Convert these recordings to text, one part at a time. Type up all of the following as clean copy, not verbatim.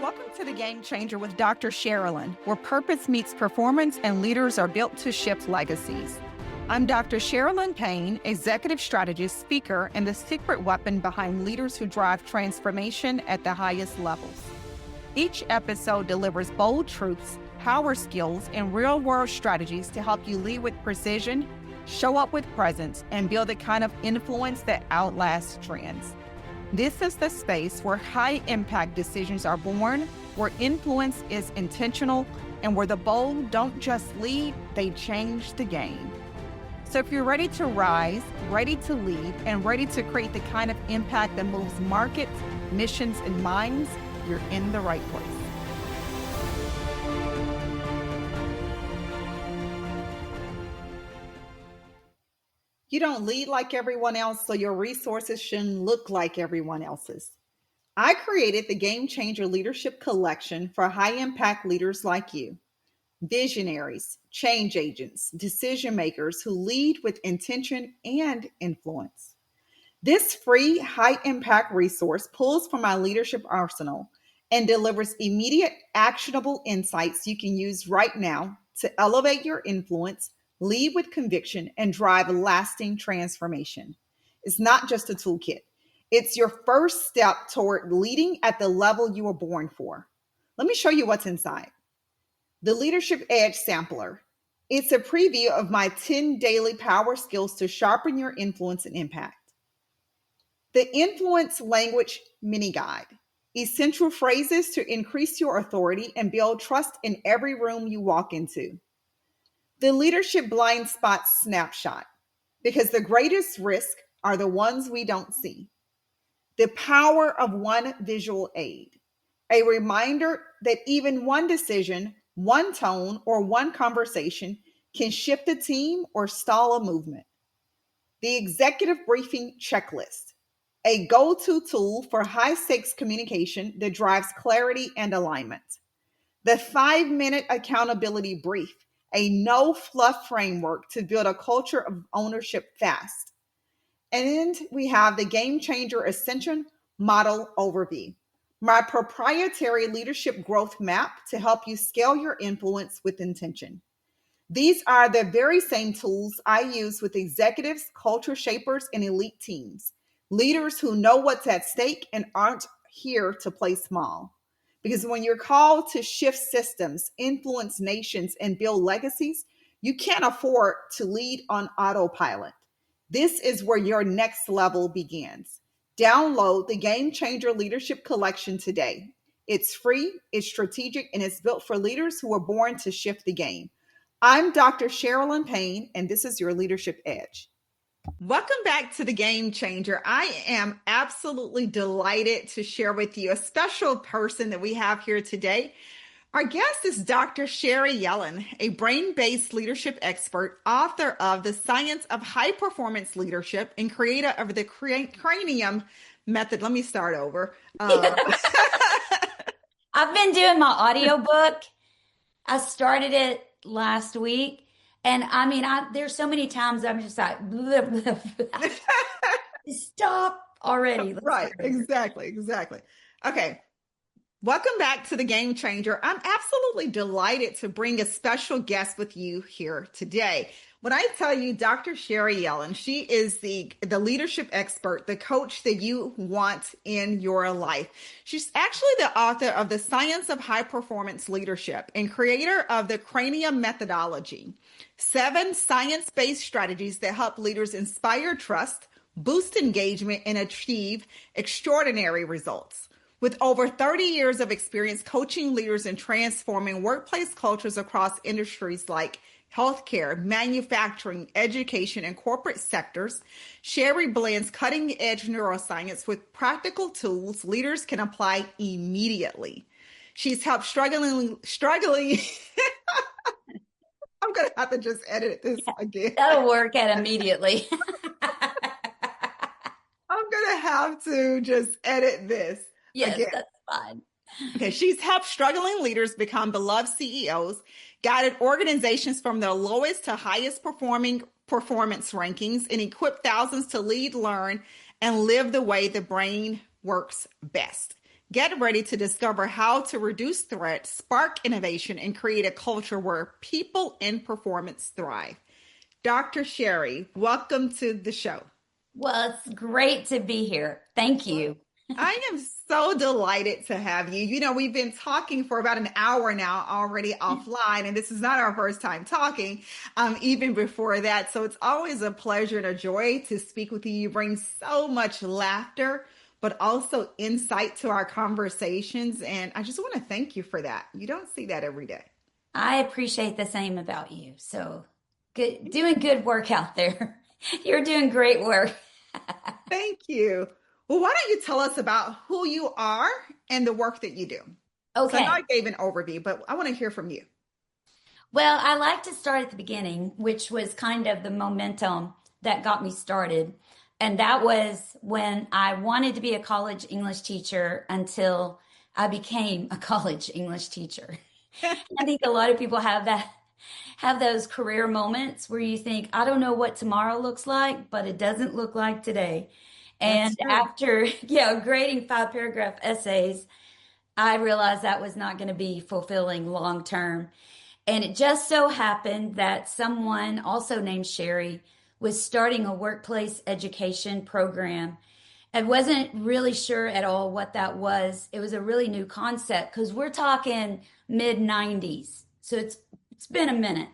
Welcome to The Game Changer with Dr. Sharalyn, where purpose meets performance and leaders are built to shift legacies. I'm Dr. Sharalyn Payne, executive strategist, speaker, and the secret weapon behind leaders who drive transformation at the highest levels. Each episode delivers bold truths, power skills, and real-world strategies to help you lead with precision, show up with presence, and build the kind of influence that outlasts trends. This is the space where high-impact decisions are born, where influence is intentional, and where the bold don't just lead, they change the game. So if you're ready to rise, ready to lead, and ready to create the kind of impact that moves markets, missions, and minds, you're in the right place. You don't lead like everyone else, so your resources shouldn't look like everyone else's. I created the Game Changer Leadership Collection for high-impact leaders like you. Visionaries, change agents, decision makers who lead with intention and influence. This free high-impact resource pulls from my leadership arsenal and delivers immediate actionable insights you can use right now to elevate your influence, lead with conviction, and drive lasting transformation. It's not just a toolkit. It's your first step toward leading at the level you were born for. Let me show you what's inside. The Leadership Edge Sampler. It's a preview of my 10 daily power skills to sharpen your influence and impact. The Influence Language Mini Guide. Essential phrases to increase your authority and build trust in every room you walk into. The Leadership Blind Spot Snapshot, because the greatest risk are the ones we don't see. The Power of One Visual Aid, a reminder that even one decision, one tone, or one conversation can shift a team or stall a movement. The Executive Briefing Checklist, a go-to tool for high-stakes communication that drives clarity and alignment. The 5-minute accountability brief, a no-fluff framework to build a culture of ownership fast. And we have the Game Changer Ascension Model Overview, my proprietary leadership growth map to help you scale your influence with intention. These are the very same tools I use with executives, culture shapers, and elite teams, leaders who know what's at stake and aren't here to play small. Because when you're called to shift systems, influence nations, and build legacies, you can't afford to lead on autopilot. This is where your next level begins. Download the Game Changer Leadership Collection today. It's free, it's strategic, and it's built for leaders who are born to shift the game. I'm Dr. Sharalyn Payne, and this is your Leadership Edge. Welcome back to The Game Changer. I am absolutely delighted to share with you a special person that we have here today. Our guest is Dr. Sherry Yellin, a brain-based leadership expert, author of The Science of High Performance Leadership, and creator of the Cranium Method. Let me start over. I've been doing my audiobook. I started it last week. And I mean, there's so many times I'm just like, blah, blah, blah. Stop already. Right, exactly. Okay, welcome back to The Game Changer. I'm absolutely delighted to bring a special guest with you here today. When I tell you Dr. Sherry Yellin, she is the leadership expert, the coach that you want in your life. She's actually the author of The Science of High Performance Leadership and creator of the Cranium Methodology, 7 science-based strategies that help leaders inspire trust, boost engagement, and achieve extraordinary results. With over 30 years of experience coaching leaders and transforming workplace cultures across industries like healthcare, manufacturing, education, and corporate sectors, Sherry blends cutting-edge neuroscience with practical tools leaders can apply immediately. She's helped struggling. I'm going to have to just edit this again. That'll work at immediately. I'm going to have to just edit this. Yes, again. That's fine. Okay, she's helped struggling leaders become beloved CEOs, guided organizations from their lowest to highest performing performance rankings, and equipped thousands to lead, learn, and live the way the brain works best. Get ready to discover how to reduce threat, spark innovation, and create a culture where people and performance thrive. Dr. Sherry, welcome to the show. Well, it's great to be here. Thank you. I am so delighted to have you. We've been talking for about an hour now already offline, and this is not our first time talking, even before that. So it's always a pleasure and a joy to speak with you. You bring so much laughter, but also insight to our conversations. And I just want to thank you for that. You don't see that every day. I appreciate the same about you. So good, doing good work out there. You're doing great work. Thank you. Well, why don't you tell us about who you are and the work that you do? So I know I Okay. gave an overview, but I want to hear from you. Well, I like to start at the beginning, which was kind of the momentum that got me started. And that was when I wanted to be a college English teacher until I became a college English teacher. I think a lot of people have those career moments where you think, I don't know what tomorrow looks like, but it doesn't look like today. That's And true. after, grading 5 paragraph essays, I realized that was not going to be fulfilling long term. And it just so happened that someone also named Sherry was starting a workplace education program. I wasn't really sure at all what that was. It was a really new concept because we're talking mid 90s. So it's been a minute.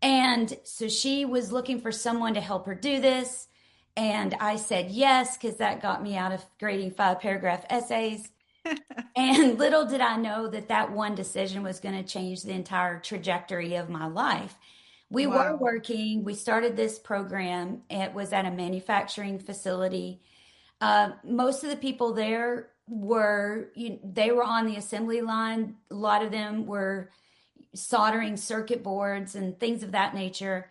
And so she was looking for someone to help her do this. And I said yes, because that got me out of grading 5 paragraph essays. And little did I know that that one decision was going to change the entire trajectory of my life. We were Wow. working, we started this program. It was at a manufacturing facility. Most of the people there they were on the assembly line. A lot of them were soldering circuit boards and things of that nature.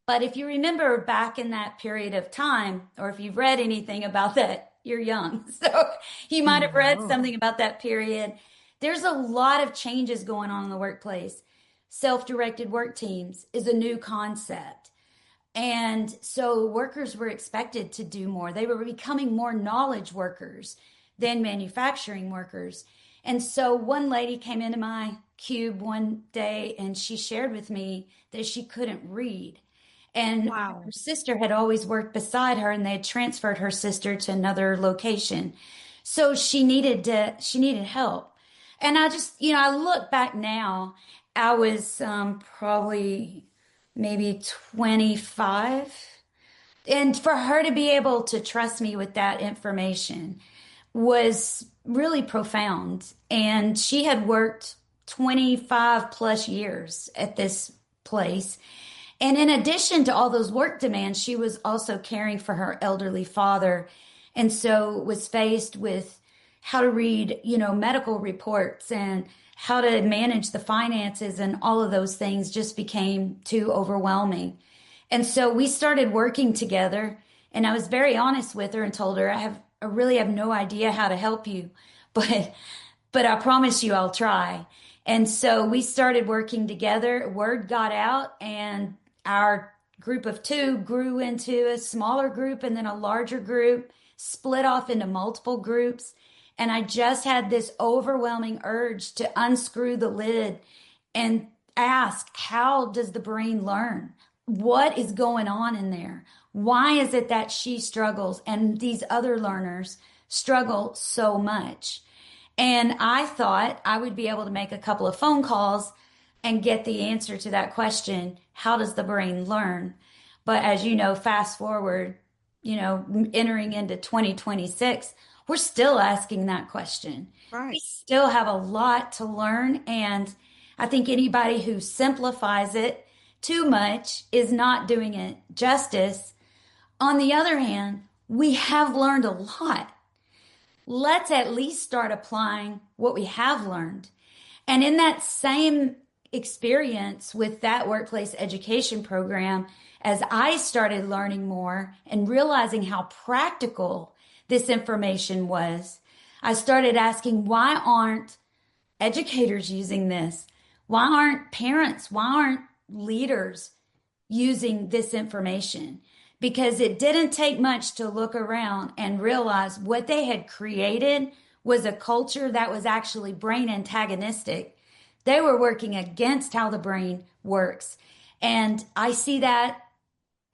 But if you remember back in that period of time, or if you've read anything about that, you're young. So you might have read No. something about that period. There's a lot of changes going on in the workplace. Self-directed work teams is a new concept. And so workers were expected to do more. They were becoming more knowledge workers than manufacturing workers. And so one lady came into my cube one day and she shared with me that she couldn't read. And her Wow. sister had always worked beside her and they had transferred her sister to another location. So she needed help. And I just, I look back now, I was probably maybe 25. And for her to be able to trust me with that information was really profound. And she had worked 25 plus years at this place. And in addition to all those work demands, she was also caring for her elderly father. And so was faced with how to read, medical reports and how to manage the finances and all of those things just became too overwhelming. And so we started working together and I was very honest with her and told her I really have no idea how to help you, but I promise you I'll try. And so we started working together. Word got out and our group of two grew into a smaller group and then a larger group, split off into multiple groups. And I just had this overwhelming urge to unscrew the lid and ask, how does the brain learn? What is going on in there? Why is it that she struggles and these other learners struggle so much? And I thought I would be able to make a couple of phone calls and get the answer to that question. How does the brain learn? But as you know, fast forward, entering into 2026, we're still asking that question. We Right. still have a lot to learn. And I think anybody who simplifies it too much is not doing it justice. On the other hand, we have learned a lot. Let's at least start applying what we have learned. And in that same experience with that workplace education program, as I started learning more and realizing how practical this information was, I started asking, why aren't educators using this? Why aren't parents? Why aren't leaders using this information? Because it didn't take much to look around and realize what they had created was a culture that was actually brain antagonistic. They were working against how the brain works. And I see that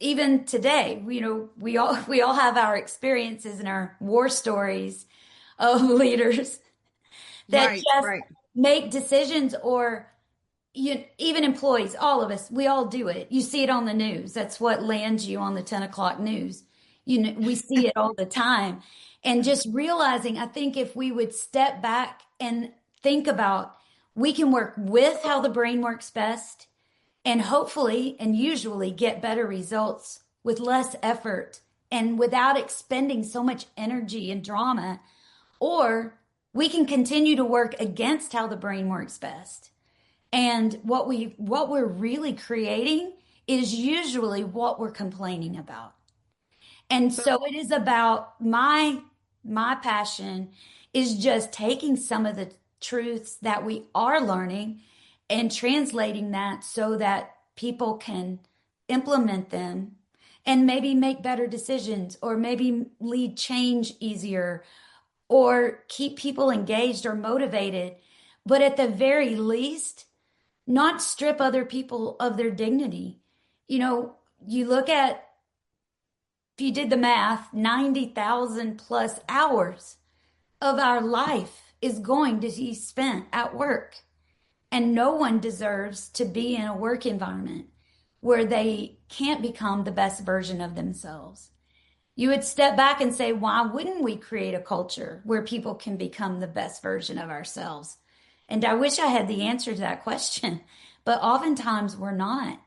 even today. We all have our experiences and our war stories of leaders that Right, just right. make decisions, or even employees, all of us, we all do it. You see it on the news. That's what lands you on the 10 o'clock news. We see it all the time. And just realizing, I think if we would step back and think about, we can work with how the brain works best and hopefully and usually get better results with less effort and without expending so much energy and drama, or we can continue to work against how the brain works best. And what we're really creating is usually what we're complaining about. And So, so it is about my passion is just taking some of the truths that we are learning and translating that so that people can implement them and maybe make better decisions, or maybe lead change easier, or keep people engaged or motivated, but at the very least, not strip other people of their dignity. You look at, if you did the math, 90,000 plus hours of our life is going to be spent at work. And no one deserves to be in a work environment where they can't become the best version of themselves. You would step back and say, why wouldn't we create a culture where people can become the best version of ourselves? And I wish I had the answer to that question, but oftentimes we're not.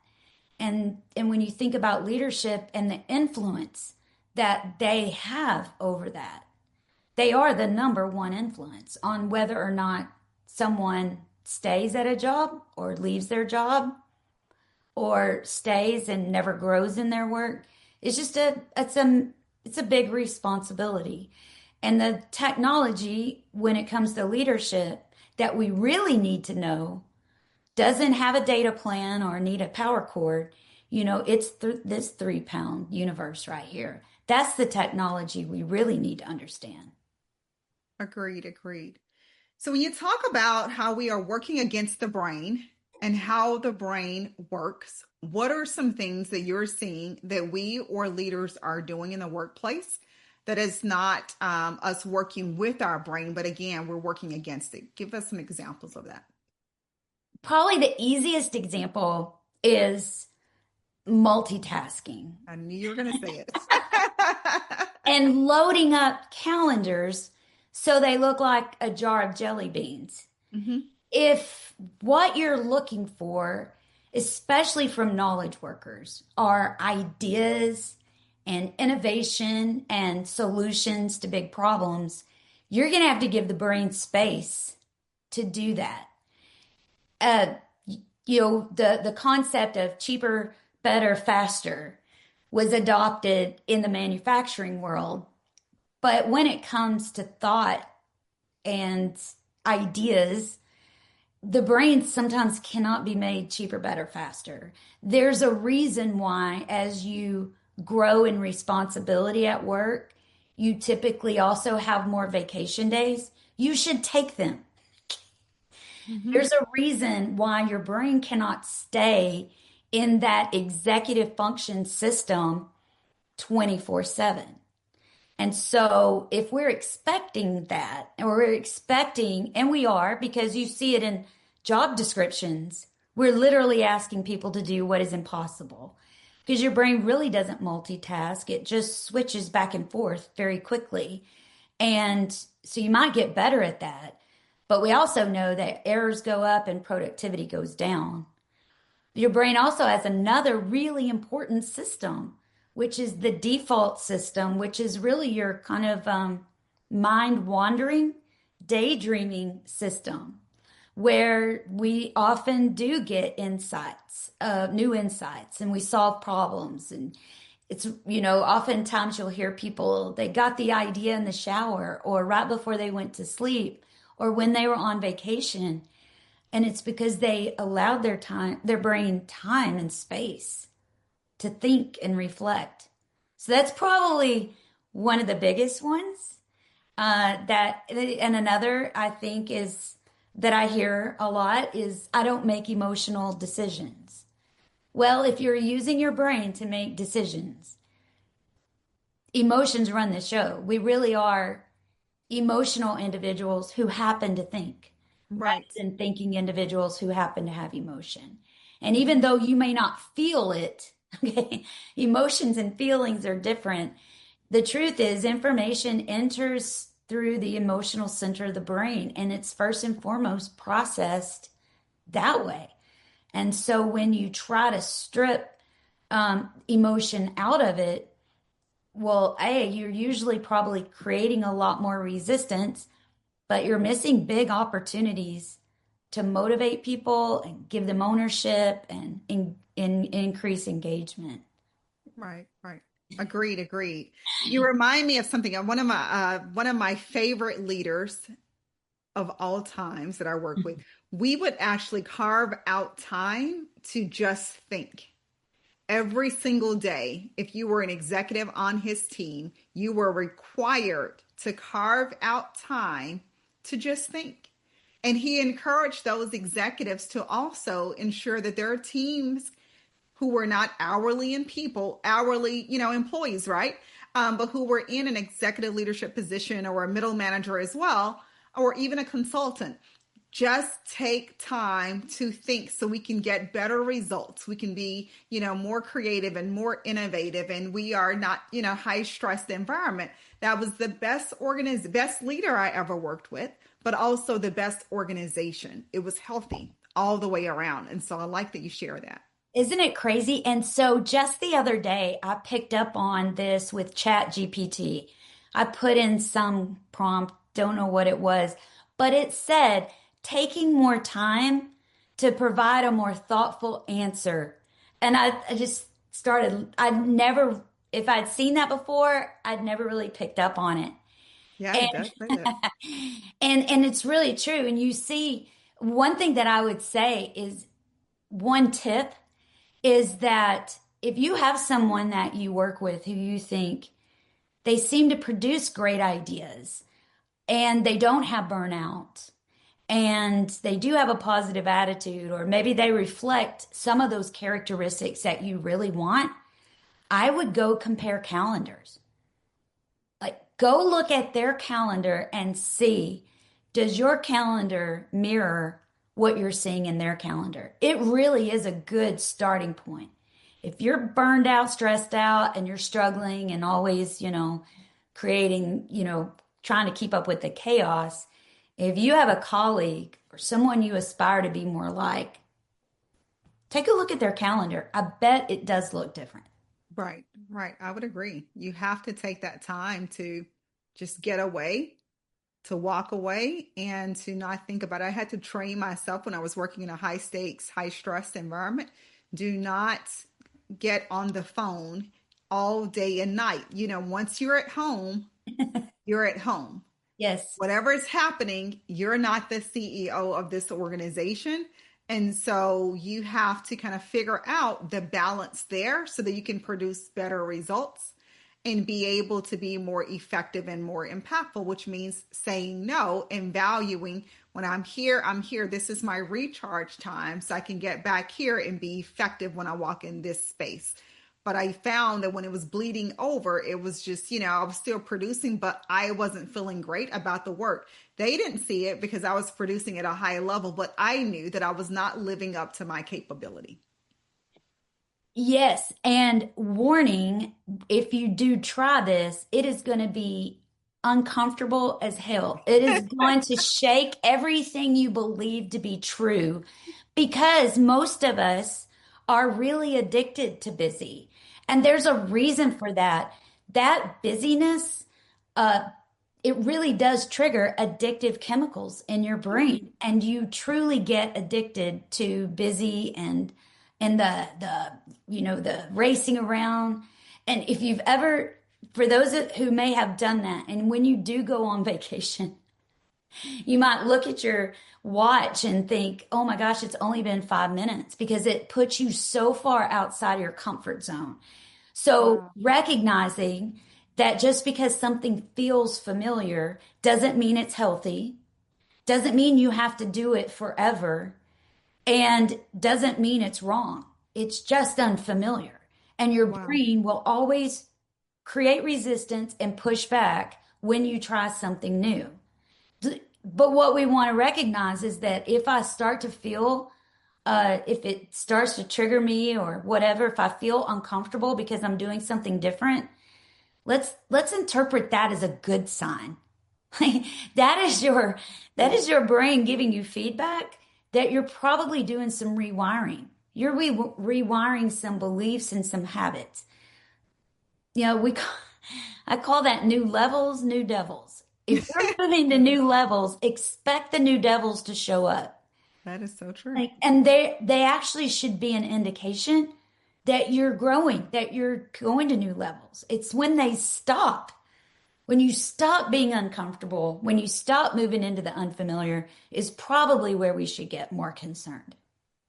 And when you think about leadership and the influence that they have over that, they are the number one influence on whether or not someone stays at a job or leaves their job or stays and never grows in their work. It's a big responsibility. And the technology, when it comes to leadership, that we really need to know doesn't have a data plan or need a power cord. It's this 3-pound universe right here. That's the technology we really need to understand. agreed, agreed. So, when you talk about how we are working against the brain and how the brain works, what are some things that you're seeing that we or leaders are doing in the workplace that is not us working with our brain, but again, we're working against it? Give us some examples of that. Probably the easiest example is multitasking I knew you were going to say it. and loading up calendars so they look like a jar of jelly beans. Hmm. If what you're looking for, especially from knowledge workers, are ideas and innovation and solutions to big problems, you're going to have to give the brain space to do that. Uh, the concept of cheaper, better, faster was adopted in the manufacturing world. But when it comes to thought and ideas, the brain sometimes cannot be made cheaper, better, faster. There's a reason why, as you grow in responsibility at work, you typically also have more vacation days. You should take them. Hmm. There's a reason why your brain cannot stay in that executive function system 24/7. And so, if we're expecting that, or we're expecting, and we are, because you see it in job descriptions, we're literally asking people to do what is impossible because your brain really doesn't multitask. It just switches back and forth very quickly. And so, you might get better at that. But we also know that errors go up and productivity goes down. Your brain also has another really important system, which is the default system, which is really your kind of mind wandering, daydreaming system, where we often do get insights, new insights, and we solve problems. And oftentimes you'll hear people, they got the idea in the shower or right before they went to sleep or when they were on vacation. And it's because they allowed their brain time and space to think and reflect. So that's probably one of the biggest ones. And another I think is that I hear a lot is I don't make emotional decisions. Well, if you're using your brain to make decisions, emotions run the show. We really are emotional individuals who happen to think rather Right. than thinking individuals who happen to have emotion. And even though you may not feel it, okay, emotions and feelings are different. The truth is, information enters through the emotional center of the brain, and it's first and foremost processed that way. And so when you try to strip emotion out of it, well, A, you're usually probably creating a lot more resistance, but you're missing big opportunities to motivate people and give them ownership and increase engagement. Right, right. Agreed, agreed. You remind me of something. One of my favorite leaders of all times that I work with, we would actually carve out time to just think. Every single day, if you were an executive on his team, you were required to carve out time to just think. And he encouraged those executives to also ensure that their teams who were not hourly in people, hourly, employees, right? But who were in an executive leadership position or a middle manager as well, or even a consultant. Just take time to think so we can get better results. We can be, more creative and more innovative, and we are not, high stressed environment. That was the best leader I ever worked with, but also the best organization. It was healthy all the way around. And so I like that you share that. Isn't it crazy? And so just the other day, I picked up on this with Chat GPT. I put in some prompt, don't know what it was, but it said taking more time to provide a more thoughtful answer. And I just started, if I'd seen that before, I'd never really picked up on it. Yeah, it does say And that. and it's really true. And you see, one thing that I would say is one tip is that if you have someone that you work with who you think they seem to produce great ideas and they don't have burnout and they do have a positive attitude, or maybe they reflect some of those characteristics that you really want, I would go compare calendars. Like, go look at their calendar and see, does your calendar mirror what you're seeing in their calendar? It really is a good starting point. If you're burned out, stressed out, and you're struggling and always, creating, trying to keep up with the chaos, if you have a colleague or someone you aspire to be more like, take a look at their calendar. I bet it does look different. Right, right. I would agree. You have to take that time to just get away, to walk away, and to not think about it. I had to train myself when I was working in a high stakes, high stress environment. Do not get on the phone all day and night. Once you're at home, you're at home. Yes. Whatever is happening, you're not the CEO of this organization. And so you have to kind of figure out the balance there so that you can produce better results and be able to be more effective and more impactful, which means saying no and valuing when I'm here, I'm here. This is my recharge time so I can get back here and be effective when I walk in this space. But I found that when it was bleeding over, it was just, I was still producing, but I wasn't feeling great about the work. They didn't see it because I was producing at a high level, but I knew that I was not living up to my capability. Yes. And warning, if you do try this, it is going to be uncomfortable as hell. It is going to shake everything you believe to be true because most of us are really addicted to busy. And there's a reason for that. That busyness, uh, it really does trigger addictive chemicals in your brain, and you truly get addicted to busy and the racing around. And if you've ever, for those who may have done that, and when you do go on vacation, you might look at your watch and think, oh my gosh, it's only been 5 minutes because it puts you so far outside of your comfort zone. So Wow. recognizing that just because something feels familiar doesn't mean it's healthy, doesn't mean you have to do it forever, and doesn't mean it's wrong. It's just unfamiliar. And your Wow. brain will always create resistance and push back when you try something new. But what we want to recognize is that if I start to feel, if it starts to trigger me or whatever, if I feel uncomfortable because I'm doing something different, let's interpret that as a good sign. That is your brain giving you feedback that you're probably doing some rewiring. You're rewiring some beliefs and some habits. You know, I call that new levels, new devils. If you're moving to new levels, expect the new devils to show up. That is so true. Like, and they actually should be an indication that you're growing, that you're going to new levels. It's when they stop. When you stop being uncomfortable, when you stop moving into the unfamiliar, is probably where we should get more concerned.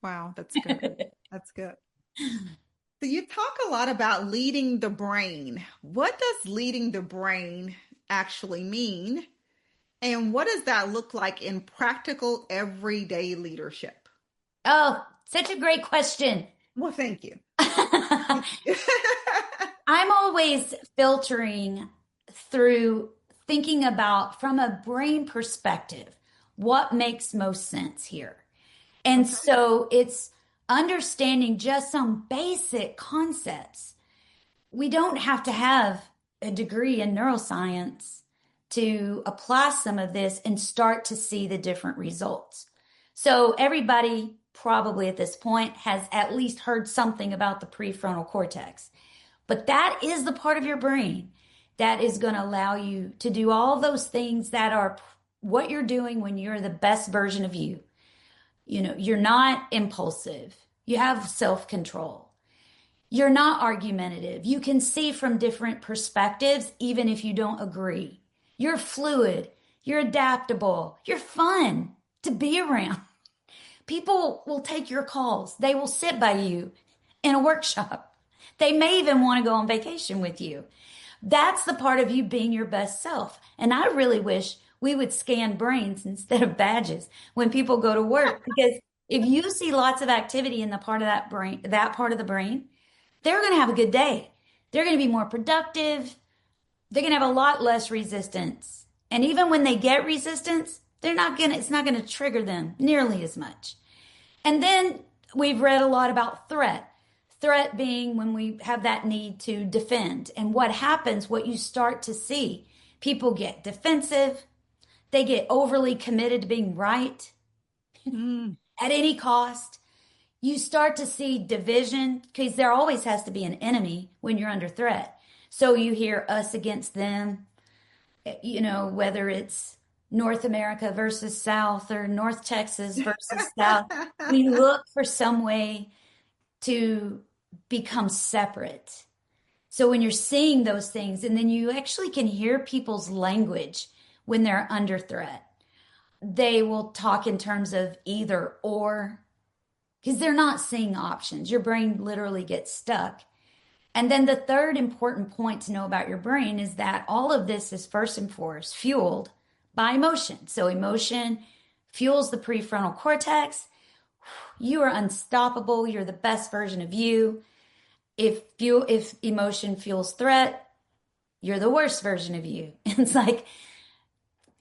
Wow, that's good. That's good. So you talk a lot about leading the brain. What does leading the brain actually mean? And what does that look like in practical everyday leadership? Oh, such a great question. Well, thank you. I'm always filtering through thinking about from a brain perspective, what makes most sense here. And Okay. so it's understanding just some basic concepts. We don't have to have a degree in neuroscience to apply some of this and start to see the different results. So everybody probably at this point has at least heard something about the prefrontal cortex. But that is the part of your brain that is going to allow you to do all those things that are what you're doing when you're the best version of you. You know, you're not impulsive. You have self-control. You're not argumentative. You can see from different perspectives, even if you don't agree. You're fluid. You're adaptable. You're fun to be around. People will take your calls. They will sit by you in a workshop. They may even want to go on vacation with you. That's the part of you being your best self. And I really wish we would scan brains instead of badges when people go to work, because if you see lots of activity in the part of that brain, that part of the brain, they're going to have a good day. They're going to be more productive. They're going to have a lot less resistance. And even when they get resistance, it's not going to trigger them nearly as much. And then we've read a lot about threat. Threat being when we have that need to defend. And what happens, what you start to see, people get defensive. They get overly committed to being right Mm. at any cost. You start to see division because there always has to be an enemy when you're under threat. So you hear us against them, you know, whether it's North America versus South or North Texas versus South. We look for some way to become separate. So when you're seeing those things, and then you actually can hear people's language when they're under threat, they will talk in terms of either or, because they're not seeing options. Your brain literally gets stuck. And then the third important point to know about your brain is that all of this is first and foremost fueled by emotion. So emotion fuels the prefrontal cortex. You are unstoppable. You're the best version of you. If emotion fuels threat, you're the worst version of you. It's like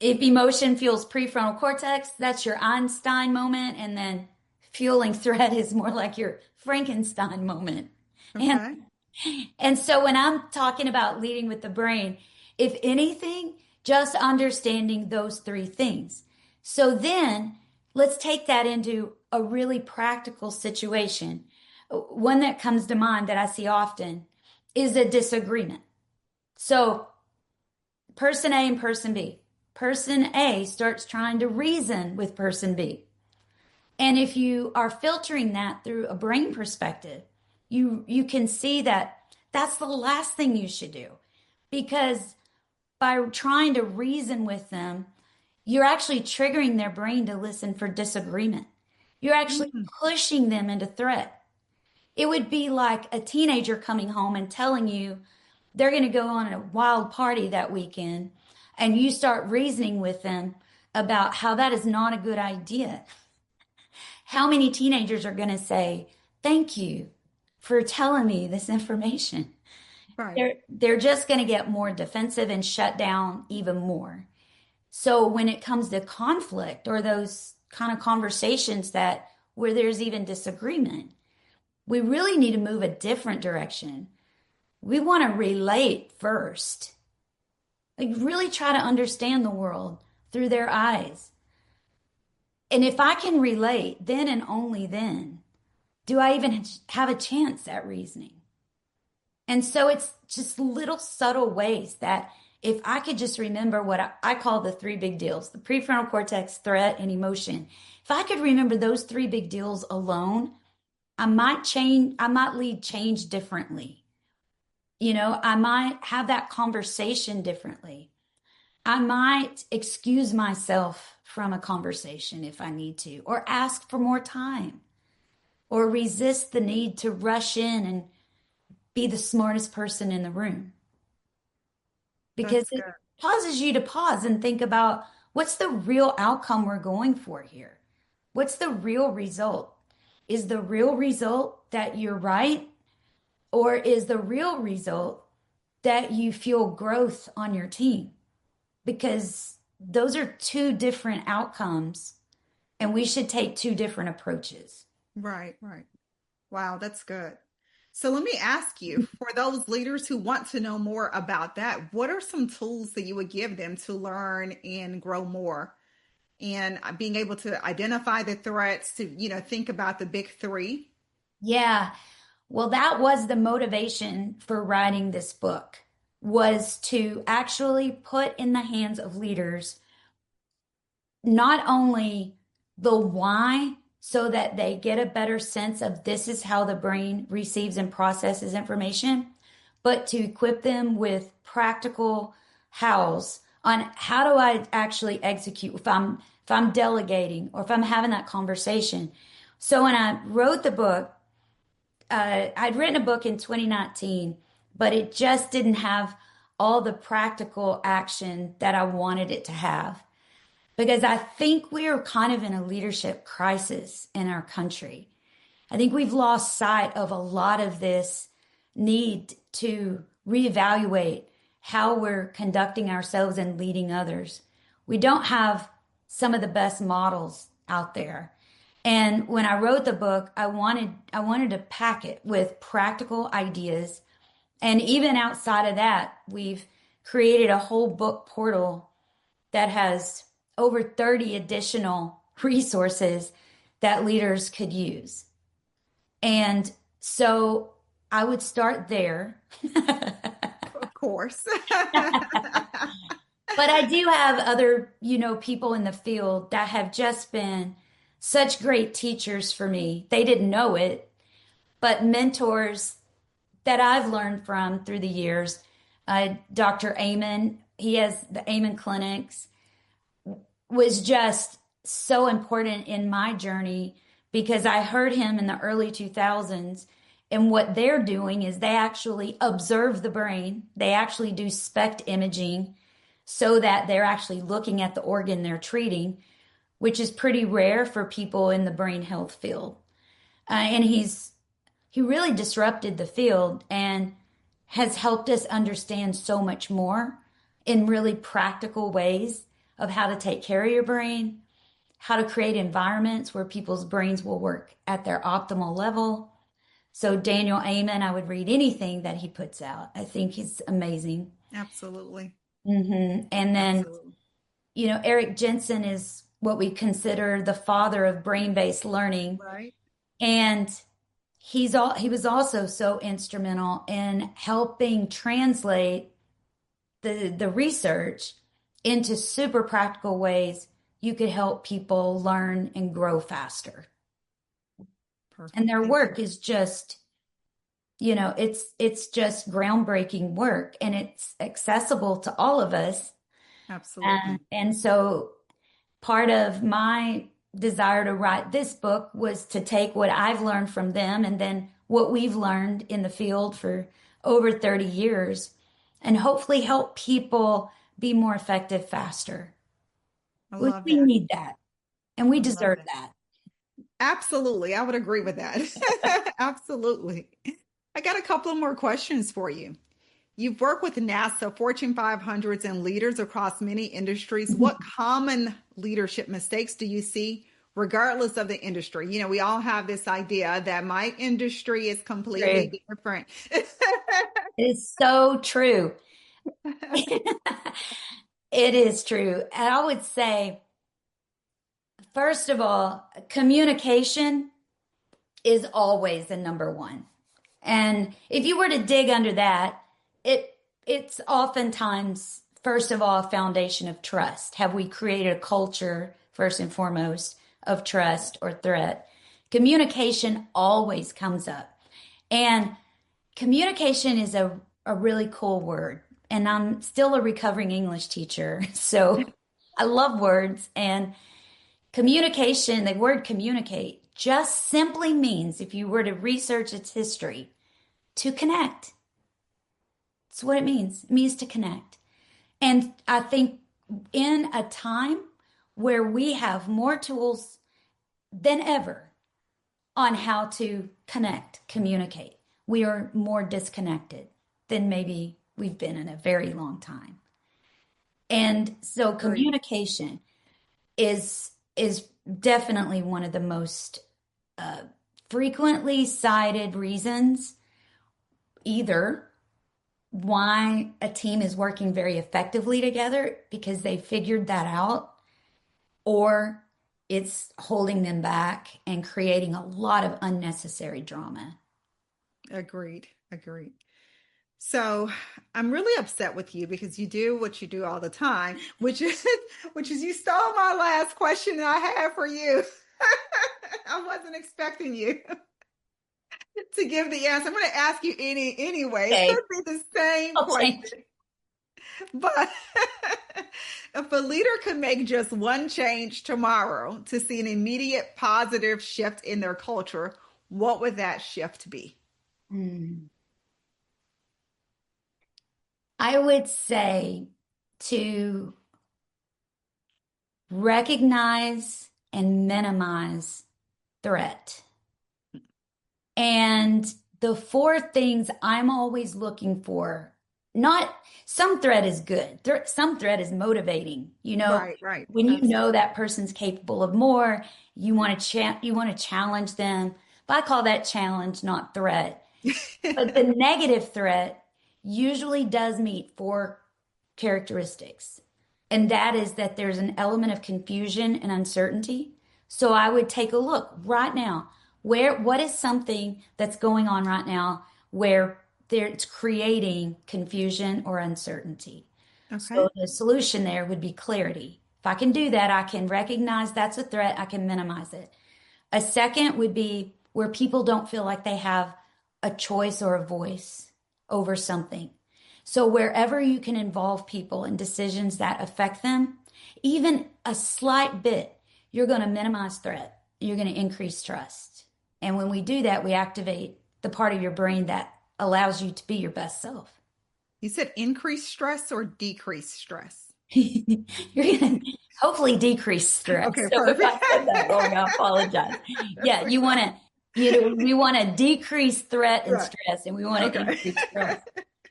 if emotion fuels prefrontal cortex, that's your Einstein moment, and then fueling threat is more like your Frankenstein moment. And Okay. and so when I'm talking about leading with the brain, if anything, just understanding those three things. So then let's take that into a really practical situation. One that comes to mind that I see often is a disagreement. So person A and person B. Person A starts trying to reason with person B. And if you are filtering that through a brain perspective, you can see that that's the last thing you should do, because by trying to reason with them, you're actually triggering their brain to listen for disagreement. You're actually Mm. pushing them into threat. It would be like a teenager coming home and telling you, they're going to go on a wild party that weekend, and you start reasoning with them about how that is not a good idea. How many teenagers are going to say, "Thank you for telling me this information"? Right. They're just going to get more defensive and shut down even more. So when it comes to conflict or those kind of conversations that where there's even disagreement, we really need to move a different direction. We want to relate first. Like really try to understand the world through their eyes. And if I can relate, then and only then do I even have a chance at reasoning. And so it's just little subtle ways that if I could just remember what I call the three big deals, the prefrontal cortex, threat, and emotion. If I could remember those three big deals alone, I might lead change differently. I might have that conversation differently. I might excuse myself from a conversation if I need to, or ask for more time, or resist the need to rush in and be the smartest person in the room. Because That's it good. causes you to pause and think about what's the real outcome we're going for here? What's the real result? Is the real result that you're right? Or is the real result that you feel growth on your team? Because those are two different outcomes, and we should take two different approaches. Right, right. Wow, that's good. So let me ask you, for those leaders who want to know more about that, what are some tools that you would give them to learn and grow more and being able to identify the threats, to, think about the big three? Yeah. Well, that was the motivation for writing this book, was to actually put in the hands of leaders not only the why, so that they get a better sense of this is how the brain receives and processes information, but to equip them with practical hows on how do I actually execute if I'm delegating or if I'm having that conversation. So when I wrote the book, I'd written a book in 2019, but it just didn't have all the practical action that I wanted it to have because I think we are kind of in a leadership crisis in our country. I think we've lost sight of a lot of this need to reevaluate how we're conducting ourselves and leading others. We don't have some of the best models out there. And when I wrote the book, I wanted to pack it with practical ideas. And even outside of that, we've created a whole book portal that has over 30 additional resources that leaders could use. And so I would start there. Of course. But I do have other, people in the field that have just been such great teachers for me. They didn't know it, but mentors that I've learned from through the years. Dr. Amen, he has the Amen clinics, was just so important in my journey because I heard him in the early 2000s. And what they're doing is they actually observe the brain. They actually do SPECT imaging so that they're actually looking at the organ they're treating, which is pretty rare for people in the brain health field. And he really disrupted the field and has helped us understand so much more in really practical ways of how to take care of your brain, how to create environments where people's brains will work at their optimal level. So Daniel Amen, I would read anything that he puts out. I think he's amazing. Absolutely. And then, Absolutely. Eric Jensen is what we consider the father of brain-based learning. Right. And he was also so instrumental in helping translate the research into super practical ways you could help people learn and grow faster. And Perfect. their Thank you. work is just, it's just groundbreaking work and it's accessible to all of us. Absolutely. And so part of my desire to write this book was to take what I've learned from them and then what we've learned in the field for over 30 years and hopefully help people be more effective faster. I love We that. need that, and we I love deserve that. that. Absolutely. I would agree with that. Absolutely. I got a couple of more questions for you. You've worked with NASA, Fortune 500s, and leaders across many industries. What common leadership mistakes do you see, regardless of the industry? We all have this idea that my industry is True. completely different. It is so true. It is true. And I would say, first of all, communication is always the number one. And if you were to dig under that, it it's oftentimes, first of all, a foundation of trust. Have we created a culture, first and foremost, of trust or threat? Communication always comes up. And communication is a really cool word. And I'm still a recovering English teacher. So I love words. And communication, the word communicate, just simply means, if you were to research its history, to connect. It's what it means. It means to connect. And I think in a time where we have more tools than ever on how to connect, communicate, we are more disconnected than maybe we've been in a very long time. And so Agreed. communication is definitely one of the most uh, frequently cited reasons, either why a team is working very effectively together because they figured that out, or it's holding them back and creating a lot of unnecessary drama. Agreed. Agreed. So I'm really upset with you because you do what you do all the time, which is you stole my last question that I had for you. I wasn't expecting you to give the answer. I'm going to ask you anyway. It's Okay, going to be the same I'll change. question, but if a leader could make just one change tomorrow to see an immediate positive shift in their culture, what would that shift be? Hmm. I would say to recognize and minimize threat. And the four things I'm always looking for, not some threat is good. Some threat is motivating. Right, right. When you Absolutely. know that person's capable of more, you want to challenge them. But I call that challenge, not threat. But the negative threat usually does meet four characteristics. And that is that there's an element of confusion and uncertainty. So I would take a look right now. What is something that's going on right now where it's creating confusion or uncertainty? Okay. So the solution there would be clarity. If I can do that, I can recognize that's a threat, I can minimize it. A second would be where people don't feel like they have a choice or a voice over something. So wherever you can involve people in decisions that affect them, even a slight bit, you're going to minimize threat. You're going to increase trust. And when we do that, we activate the part of your brain that allows you to be your best self. You said increase stress or decrease stress? You're going to hopefully decrease stress. Okay, So if I perfect. said that wrong, I apologize. Yeah, we want to decrease threat and Right. stress, and we want to Okay. increase trust.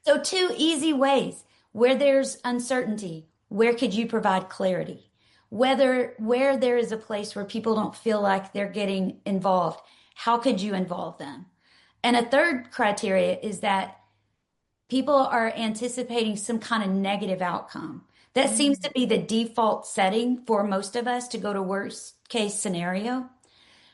So two easy ways. Where there's uncertainty, where could you provide clarity? Where there is a place where people don't feel like they're getting involved, how could you involve them? And a third criteria is that people are anticipating some kind of negative outcome. That seems to Mm, be the default setting for most of us to go to worst case scenario.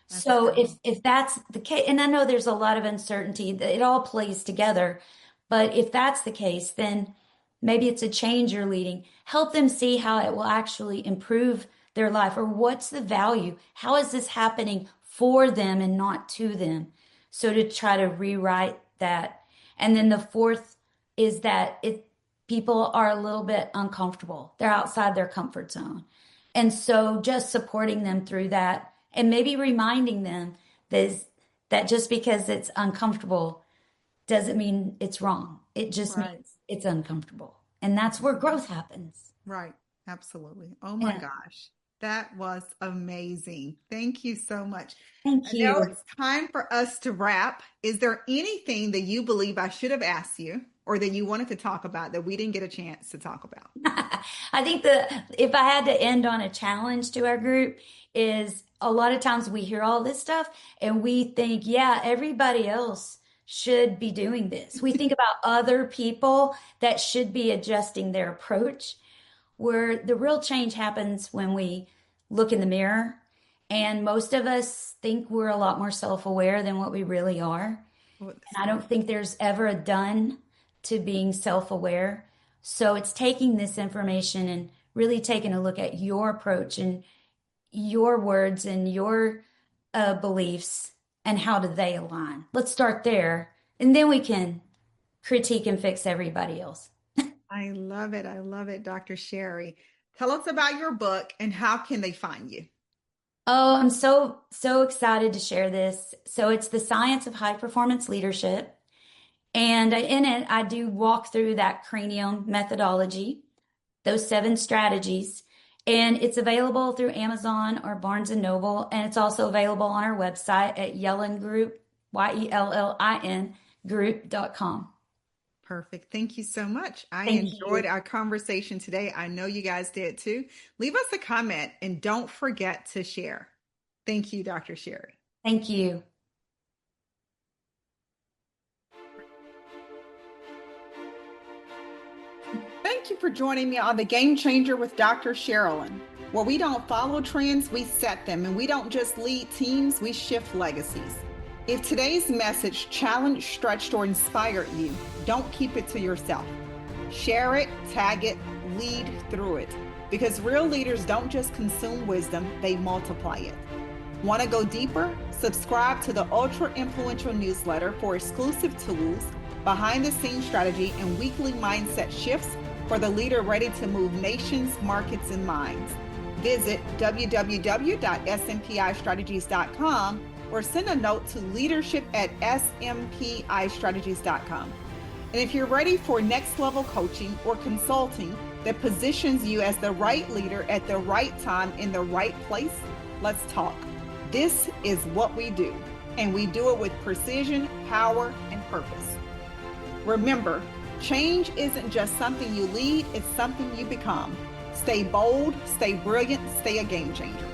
that's So good. if that's the case, and I know there's a lot of uncertainty, it all plays together, but if that's the case, then maybe it's a change you're leading. Help them see how it will actually improve their life, or what's the value? How is this happening for them and not to them? So to try to rewrite that. And then the fourth is that if people are a little bit uncomfortable, they're outside their comfort zone. And so just supporting them through that and maybe reminding them that, that just because it's uncomfortable doesn't mean it's wrong. It just Right. means it's uncomfortable. And that's where growth happens. Right. Absolutely. Oh my Yeah. gosh. That was amazing. Thank you so much. Thank And now you. it's time for us to wrap. Is there anything that you believe I should have asked you or that you wanted to talk about that we didn't get a chance to talk about? I think that if I had to end on a challenge to our group is a lot of times we hear all this stuff and we think, yeah, everybody else should be doing this. We think about other people that should be adjusting their approach, where the real change happens when we look in the mirror. And most of us think we're a lot more self-aware than what we really are. Oh, I don't think there's ever a done to being self aware. So it's taking this information and really taking a look at your approach and your words and your beliefs and how do they align. Let's start there. And then we can critique and fix everybody else. I love it. I love it, Dr. Sherry. Tell us about your book and how can they find you? Oh, I'm so excited to share this. So it's The Science of High Performance Leadership. And in it, I do walk through that cranium methodology, those 7 strategies. And it's available through Amazon or Barnes and Noble. And it's also available on our website at Yellin Group, YELLIN group.com. Perfect. Thank you so much. I Thank enjoyed you. our conversation today. I know you guys did too. Leave us a comment and don't forget to share. Thank you, Dr. Sherry. Thank you. Thank you for joining me on The Game Changer with Dr. Sharalyn, where we don't follow trends, we set them, and we don't just lead teams, we shift legacies. If today's message challenged, stretched, or inspired you, don't keep it to yourself. Share it, tag it, lead through it. Because real leaders don't just consume wisdom, they multiply it. Want to go deeper? Subscribe to the Ultra Influential newsletter for exclusive tools, behind-the-scenes strategy, and weekly mindset shifts for the leader ready to move nations, markets, and minds. Visit www.smpistrategies.com or send a note to leadership@smpistrategies.com. And if you're ready for next level coaching or consulting that positions you as the right leader at the right time in the right place, let's talk. This is what we do, and we do it with precision, power, and purpose. Remember, change isn't just something you lead, it's something you become. Stay bold, stay brilliant, stay a game changer.